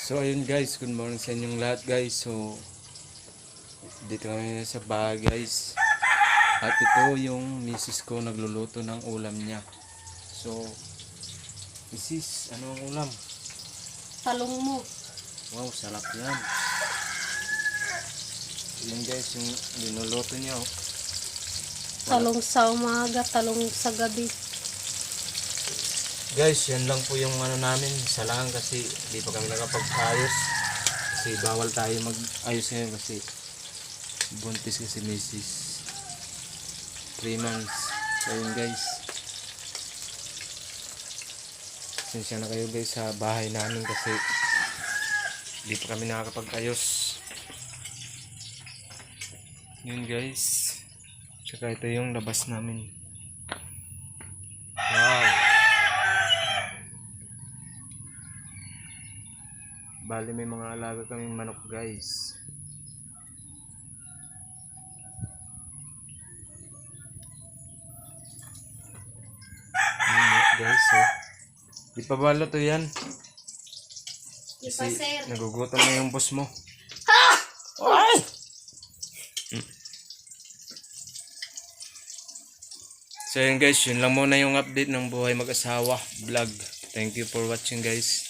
So ayun guys, good morning sa inyong lahat guys. So dito kami sa bahay guys. At ito yung misis ko nagluluto ng ulam niya. So misis, ano ang ulam? Talong mo. Wow, sarap yan. Yun guys, yung linuluto niya oh. Talong sa umaga, talong sa gabi. Guys, yan lang po yung ano namin. Isa lang kasi di pa kami nakapag-ayos. Kasi bawal tayo mag-ayos ngayon kasi buntis kasi misis. 3 months. So yun guys. Sinsya na kayo guys sa bahay namin kasi di pa kami nakakapag-ayos. Yun guys. Tsaka ito yung labas namin. Wow. Bali may mga alaga kaming manok guys. Guys, oh. Di pa balo to yan. Di pa, Kasi sir. nagugutom na yung boss mo. Ay! So yun guys, yun lang muna yung update ng buhay mag-asawa vlog. Thank you for watching guys.